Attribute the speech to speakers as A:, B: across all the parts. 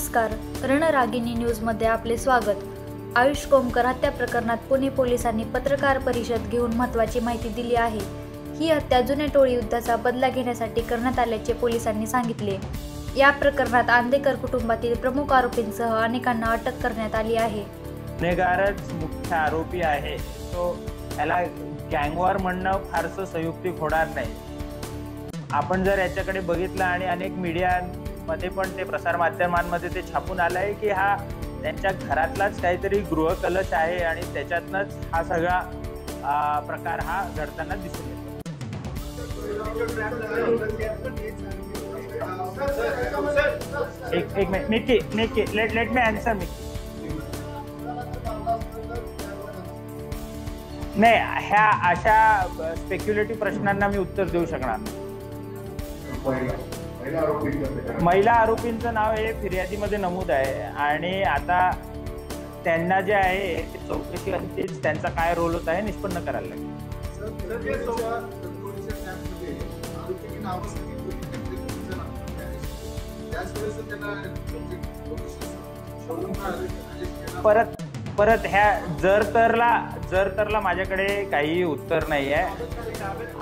A: नमस्कार, रणरागिणी न्यूजमध्ये आपले स्वागत। आयुष कोमकर हत्या प्रकरणात पुणे पोलिसांनी पत्रकार परिषद घेऊन महत्त्वाची माहिती दिली आहे। ही हत्या जुन्या टोळी युद्धाचा बदला घेण्यासाठी करण्यात आल्याचे पोलिसांनी सांगितले। या प्रकरणात आंदेकर कुटुंबातील प्रमुख आरोपींसह अनेकांना अटक करण्यात आली आहे।
B: गुन्हेगारच मुख्य आरोपी आहे, तो याला गँगवॉर म्हणणं फारसं संयुक्तिक होणार नाही। आपण जर याच्याकडे बघितलं आणि अनेक मीडियामध्ये पण ते प्रसार माध्यमांमध्ये ते छापून आलंय की हा त्यांच्या घरातलाच काहीतरी गृहकलश आहे आणि त्याच्यातनंच हा सगळा प्रकार हा घडताना दिसून येतो। एक मिनिट लेट मी आन्सर नाही, ह्या अशा स्पेक्युलेटिव्ह प्रश्नांना मी उत्तर देऊ शकणार नाही। महिला आरोपींचं नाव हे फिर्यादीमध्ये नमूद आहे आणि आता त्यांना जे आहे ते चौकशी अंतीच त्यांचा काय रोल होता हे निष्पन्न करायला लागेल। परत ह्या जर तरला माझ्याकडे काही उत्तर नाही आहे।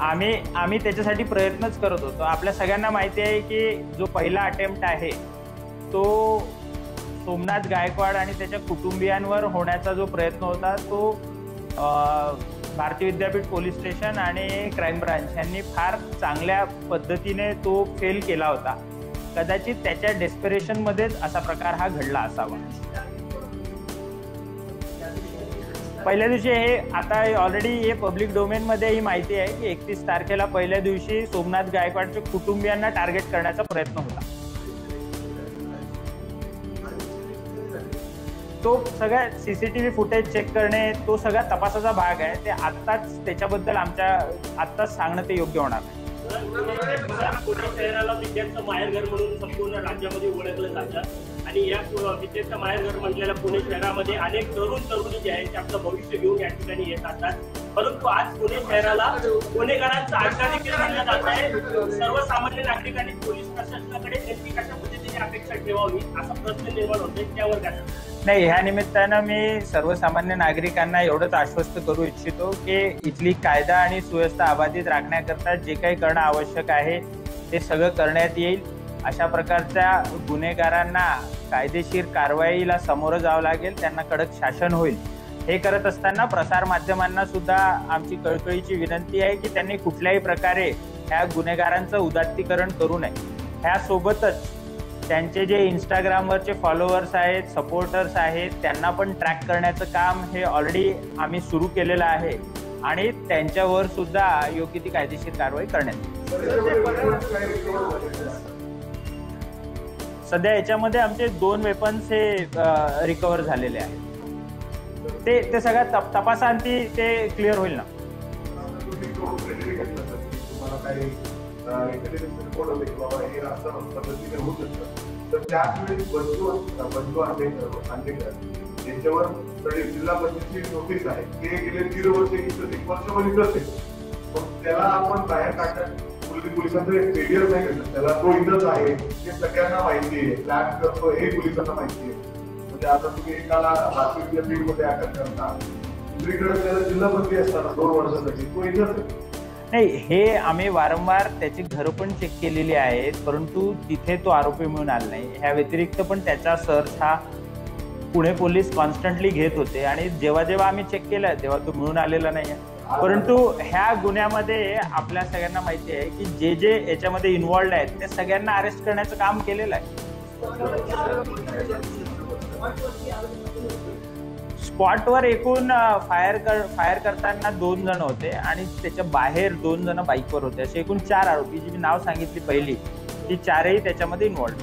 B: आम्ही त्याच्यासाठी प्रयत्नच करत होतो। आपल्या सगळ्यांना माहिती आहे की जो पहिला अटेम्प्ट आहे तो सोमनाथ गायकवाड आणि त्याच्या कुटुंबियांवर होण्याचा जो प्रयत्न होता तो भारतीय विद्यापीठ पोलीस स्टेशन आणि क्राईम ब्रांच यांनी फार चांगल्या पद्धतीने तो फेल केला होता। कदाचित त्याच्या डेस्परेशनमध्येच असा प्रकार हा घडला असावा। पहिल्या दिवशी हे आता ऑलरेडी हे पब्लिक डोमेनमध्ये ही माहिती आहे की 31 तारखेला पहिल्या दिवशी सोमनाथ गायकवाडच्या कुटुंबियांना टार्गेट करण्याचा प्रयत्न होता। तो सगळ्या सीसीटीव्ही फुटेज चेक करणे तो सगळा तपासाचा भाग आहे। ते आत्ताच त्याच्याबद्दल आत्ताच सांगणं ते योग्य होणार नाही।
C: पुणे शहराला विद्यार्थ्यांचं माहेरघर म्हणून संपूर्ण राज्यामध्ये ओळखलं जातं आणि या विद्यार्थ्यांचं माहेरघर म्हटलेल्या पुणे शहरामध्ये अनेक तरुणी जे आहेत ते आपलं भविष्य घेऊन या ठिकाणी येत असतात। परंतु आज पुणे शहराला गुन्हेगारांचा अड्डा देखील मानला जात आहे। सर्वसामान्य नागरिकांनी पोलीस प्रशासनाकडे नेमकी कशा पद्धतीने अपेक्षा ठेवावी असा प्रश्न निर्माण होतोय, त्यावर काय
B: नाही। ह्या निमित्तानं मी सर्वसामान्य नागरिकांना एवढंच आश्वस्त करू इच्छितो की इथली कायदा आणि सुव्यवस्था अबाधित राखण्याकरता जे काही करणं आवश्यक आहे ते सगळं करण्यात येईल। अशा प्रकारच्या गुन्हेगारांना कायदेशीर कारवाईला सामोरं जावं लागेल, त्यांना कडक शासन होईल। हे करत असताना प्रसार माध्यमांना सुद्धा आमची कळकळीची विनंती आहे की त्यांनी कुठल्याही प्रकारे ह्या गुन्हेगारांचं उदात्तीकरण करू नये। ह्यासोबतच त्यांचे जे इंस्टाग्रामवरचे फॉलोअर्स आहेत, सपोर्टर्स आहेत, त्यांना पण ट्रॅक करण्याचं काम हे ऑलरेडी आम्ही सुरू केलेलं आहे आणि त्यांच्यावर सुद्धा योग्य ती कायदेशीर कारवाई करण्यात सध्या याच्यामध्ये आमचे 2 वेपन्स हे रिकव्हर झालेले आहेत। ते सगळ्या तपासांती ते क्लिअर होईल ना।
D: तर त्यावेळी बंधू आंदेकर यांच्यावर जिल्हा परिषदेची नोटीस आहे ते गेले 3 वर्ष 1 वर्षभर असेल, पण त्याला आपण बाहेर काढण्यात पोलिसांचं फेलियर नाही केलं। त्याला तो इथंच आहे हे सगळ्यांना माहिती आहे, प्लॅन करतो हे पोलिसांना माहिती आहे। म्हणजे आता तुम्ही एकाला रात्रीच्या फील्डमध्ये अटक करता, दुसरीकडे त्याला जिल्हा मंत्री असताना 2 वर्षासाठी तो इथंच
B: नाही। हे आम्ही वारंवार त्याची घरं पण चेक केलेली आहेत, परंतु तिथे तो आरोपी मिळून आला नाही। ह्या व्यतिरिक्त पण त्याचा सर्च हा पुणे पोलीस कॉन्स्टंटली घेत होते आणि जेव्हा आम्ही चेक केलं तेव्हा तो मिळून आलेला नाही आहे। परंतु ह्या गुन्ह्यामध्ये आपल्या सगळ्यांना माहिती आहे की जे याच्यामध्ये इन्व्हॉल्ड आहेत ते सगळ्यांना अरेस्ट करण्याचं काम केलेलं आहे। स्पॉटवर एकूण फायर करताना 2 जण होते आणि त्याच्या बाहेर 2 जण बाईकवर होते। असे एकूण 4 आरोपी, जी मी नाव सांगितली पहिली, ती 4ही त्याच्यामध्ये इन्व्हॉल्ड।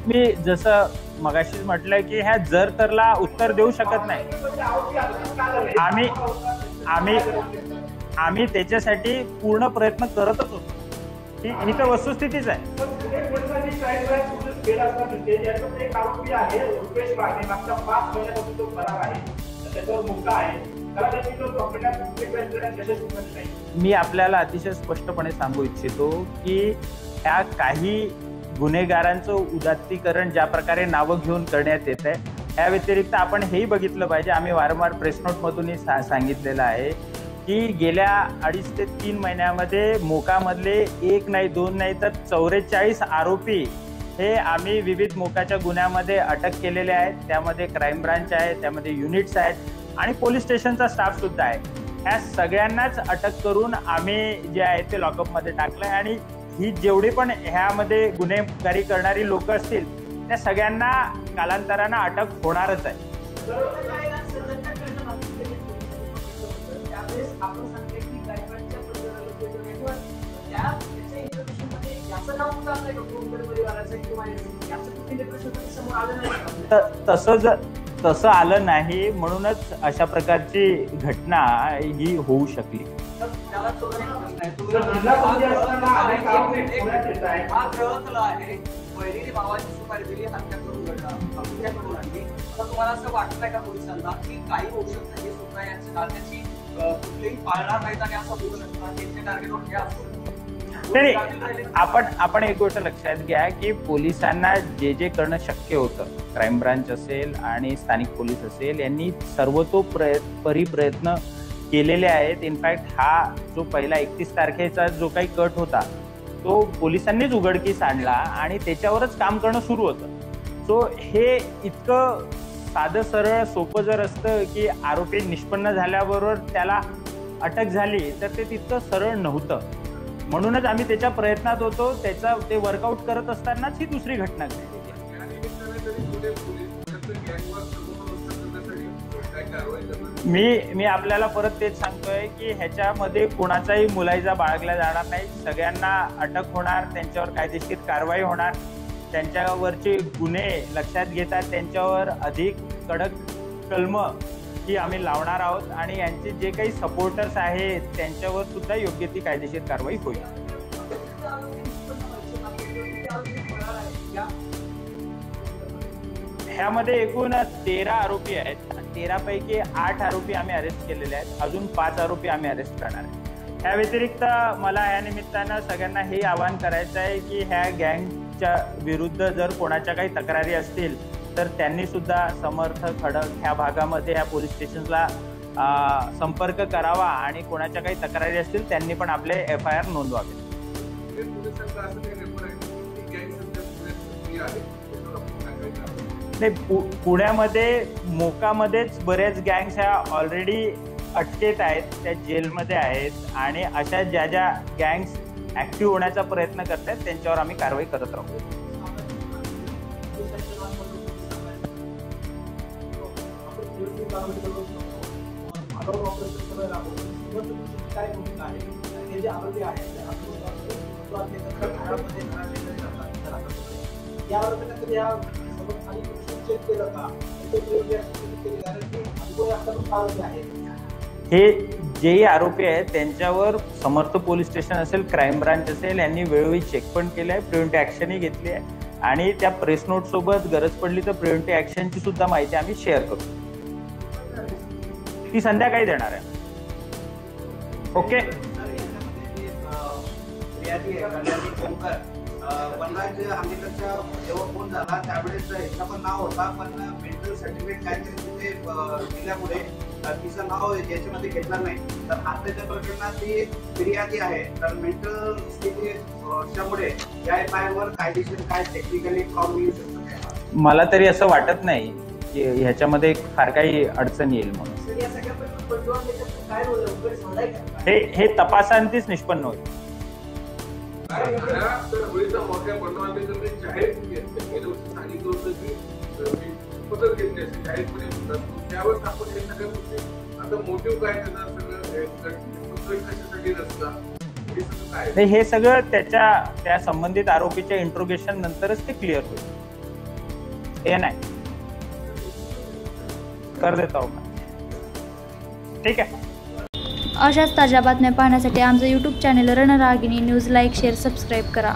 B: मी जसं मगाशीच म्हटलं की ह्या जर तरला उत्तर देऊ शकत नाही। आम्ही त्याच्यासाठी पूर्ण प्रयत्न करतच होतो। ही तर वस्तुस्थितीच आहे।
C: केला असता दिसते. याच्यामध्ये एक आरोपी आहे रुपेश वाघे, मागच्या 5 महिन्यापासून तो फरार आहे, त्याच्यावर मुद्दा आहे. त्याला त्याची जो प्रॉपर्टी
B: मी आपल्याला अतिशय स्पष्टपणे सांगू इच्छितो की ह्या काही गुन्हेगारांचं उदात्तीकरण ज्या प्रकारे नावं घेऊन करण्यात येत आहे, या व्यतिरिक्त आपण हेही बघितलं पाहिजे, आम्ही वारंवार प्रेस नोटमधूनही सांगितलेलं आहे की गेल्या 2.5 ते 3 महिन्यामध्ये मोकामधले 1 नाही 2 नाही तर 44 आरोपी हे आम्ही विविध मोकाच्या गुन्ह्यामध्ये अटक केलेले आहेत. त्यामध्ये क्राईम ब्रांच आहे, त्यामध्ये युनिट्स आहेत आणि पोलीस स्टेशनचा स्टाफ सुद्धा आहे. ह्या सगळ्यांनाच अटक करून आम्ही जे आहे ते लॉकअपमध्ये टाकलं आहे आणि ही जेवढी पण ह्यामध्ये गुन्हेगारी करणारी लोक असतील त्या सगळ्यांना कालांतरानं अटक होणारच आहे. तसं आलं नाही म्हणूनच अशा प्रकारची घटना ही होऊ शकली.
E: पहिली भावाची सुपारी दिली, हत्या करून तुमच्याकडून आणली. तुम्हाला असं वाटतंय का पोलिसांना की काही होऊ शकतं हे सुद्धा यांच्या नात्याची कुठलीही पाळणार नाहीत आणि असं होऊ शकतं त्यांच्या टार्गेटवर हे असतं?
B: आपण एक गोष्ट लक्षात घ्या की पोलिसांना जे जे करणं शक्य होतं, क्राईम ब्रांच असेल आणि स्थानिक पोलीस असेल, यांनी सर्वतोपरी प्रयत्न केलेले आहेत. इनफॅक्ट हा जो पहिला 31 तारखेचा जो काही कट होता तो पोलिसांनीच उघडकीस आणला आणि त्याच्यावरच काम करणं सुरू होतं. सो हे इतकं साधं सरळ सोपं जर असतं की आरोपी निष्पन्न झाल्याबरोबर त्याला अटक झाली तर ते तितकं सरळ नव्हतं. म्हणूनच आम्ही त्याच्या प्रयत्नात होतो. ते वर्कआउट करत असतानाच ही दुसरी घटना घडली. मी आपल्याला परत तेच सांगतोय की ह्याच्यामध्ये कोणाचाही मुलायजा बाळगला जाणार नाही. सगळ्यांना अटक होणार, त्यांच्यावर कायदेशीर कारवाई होणार, त्यांच्यावरचे गुन्हे लक्षात घेतात त्यांच्यावर अधिक कडक कलम ही आम्ही लावणार आहोत आणि यांचे जे काही सपोर्टर्स आहेत त्यांच्यावर सुद्धा योग्य ती कायदेशीर कारवाई होईल. ह्यामध्ये एकूण 13 आरोपी आहेत. 13 पैकी 8 आरोपी आम्ही अरेस्ट केलेले आहेत. अजून 5 आरोपी आम्ही अरेस्ट करणार आहे. या व्यतिरिक्त मला या निमित्तानं सगळ्यांना हे आवाहन करायचं आहे की ह्या गँगच्या विरुद्ध जर कोणाच्या काही तक्रारी असतील तर त्यांनी सुद्धा समर्थ खडक ह्या भागामध्ये ह्या पोलीस स्टेशनला संपर्क करावा आणि कोणाच्या काही तक्रारी असतील त्यांनी पण आपले FIR नोंदवावे. नाही, पुण्यामध्ये मोकामध्येच बऱ्याच गँग्स ह्या ऑलरेडी अटकेत आहेत, त्या जेलमध्ये आहेत आणि अशा ज्या ज्या गँग्स ऍक्टिव्ह होण्याचा प्रयत्न करतात त्यांच्यावर आम्ही कारवाई करत राहू. हे जेही आरोपी आहेत त्यांच्यावर समर्थ पोलीस स्टेशन असेल, क्राईम ब्रांच असेल, यांनी वेळोवेळी चेक पण केलं आहे, प्रिव्हेंटिव्ह ऍक्शनही घेतली आहे आणि त्या प्रेस नोट सोबत गरज पडली तर प्रिव्हेंटिव्ह ऍक्शनची सुद्धा माहिती आम्ही शेअर करू. ती संध्याकाळी देणार आहे. ओके.
E: वनराज आंबेडकरच्या जेव्हा फोन झाला त्यावेळेस याचा पण नाव होता, पण मेंटल सर्टिफिकेट काहीतरी तिथे दिल्यामुळे तिचं नाव याच्यामध्ये घेतलं नाही. तर आताच्या प्रकरणात ती फिर्यादी आहे, तर मेंटल स्थितीच्यामुळे या FIR वर कायदेशीर काय टेक्निकली प्रॉब्लेम येऊ शकतो?
B: मला तरी असं वाटत नाही की ह्याच्यामध्ये फार काही अडचण येईल म्हणून. हे तपासांतीच निष्पन्न होईल. हे सगळं त्या संबंधित आरोपीच्या इंट्रोगेशन नंतरच ते क्लिअर होईल. हे नाही कर देता हूं. ठीक आहे.
A: अशाच ताज्या बातम्या पाहण्यासाठी आमचं YouTube channel Ranragini news like, share, subscribe करा.